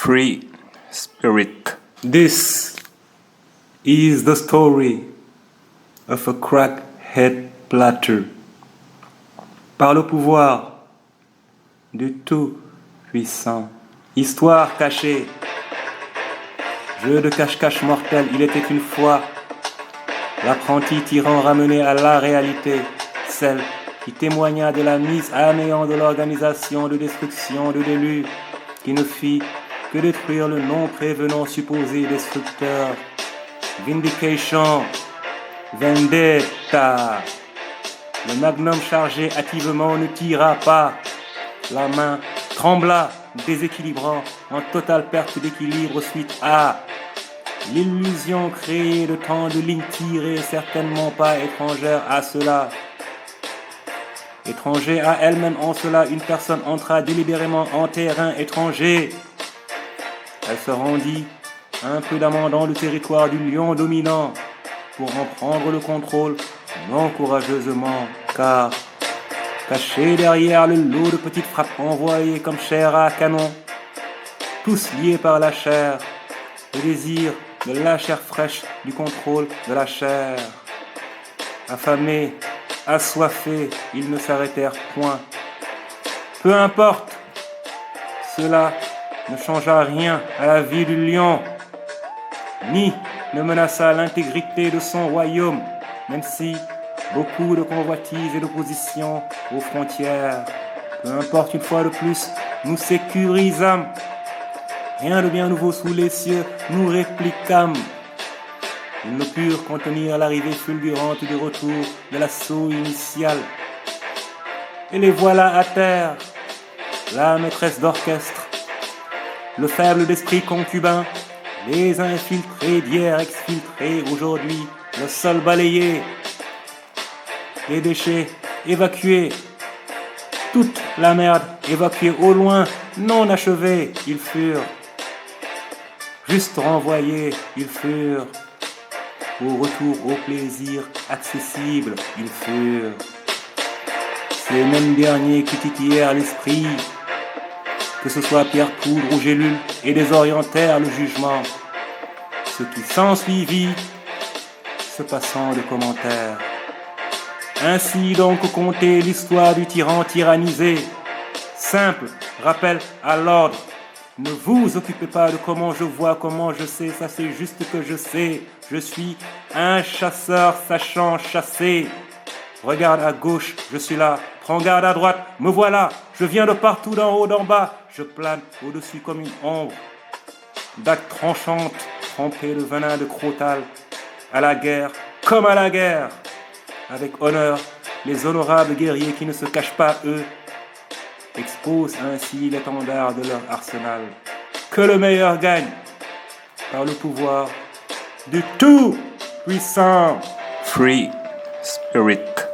Free Spirit. This is the story of a crackhead platter. Par le pouvoir du Tout-Puissant. Histoire cachée. Jeu de cache-cache mortel, il était une fois l'apprenti tyran ramené à la réalité, celle qui témoigna de la mise à néant de l'organisation de destruction de Délu, qui ne fit que détruire le non-prévenant supposé destructeur. Vindication, vendetta. Le magnum chargé hâtivement ne tira pas. La main trembla, déséquilibrant, en totale perte d'équilibre suite à l'illusion créée de tant de lignes tirées, certainement pas étrangère à cela. Étranger à elle-même en cela, une personne entra délibérément en terrain étranger. Elle se rendit imprudemment dans le territoire du lion dominant pour en prendre le contrôle non courageusement, car caché derrière le lot de petites frappes envoyées comme chair à canon, tous liés par la chair, le désir de la chair fraîche, du contrôle de la chair. Affamés, assoiffés, ils ne s'arrêtèrent point. Peu importe, cela ne changea rien à la vie du lion, ni ne menaça l'intégrité de son royaume, même si beaucoup de convoitises et d'opposition aux frontières. Peu importe, une fois de plus, nous sécurisâmes. Rien de bien nouveau sous les cieux, nous répliquâmes. Ils ne purent contenir l'arrivée fulgurante du retour de l'assaut initial. Et les voilà à terre, la maîtresse d'orchestre, le faible d'esprit concubin, les infiltrés d'hier exfiltrés aujourd'hui, le sol balayé, les déchets évacués, toute la merde évacuée au loin, non achevée, ils furent juste renvoyés, ils furent au retour au plaisir accessible, ils furent ces mêmes derniers qui titillèrent l'esprit, que ce soit Pierre Poudre ou Gélule, et désorientèrent le jugement. Ce qui s'ensuivit, se passant de commentaires. Ainsi donc compter l'histoire du tyran tyrannisé. Simple rappel à l'ordre. Ne vous occupez pas de comment je vois, comment je sais, ça c'est juste que je sais. Je suis un chasseur sachant chasser. Regarde à gauche, je suis là. Prends garde à droite, me voilà. Je viens de partout, d'en haut, d'en bas. Je plane au-dessus comme une ombre. Dague tranchante, trempée de venin de crotal. À la guerre, comme à la guerre. Avec honneur, les honorables guerriers qui ne se cachent pas, eux, exposent ainsi l'étendard de leur arsenal. Que le meilleur gagne par le pouvoir du Tout-Puissant. Free Spirit.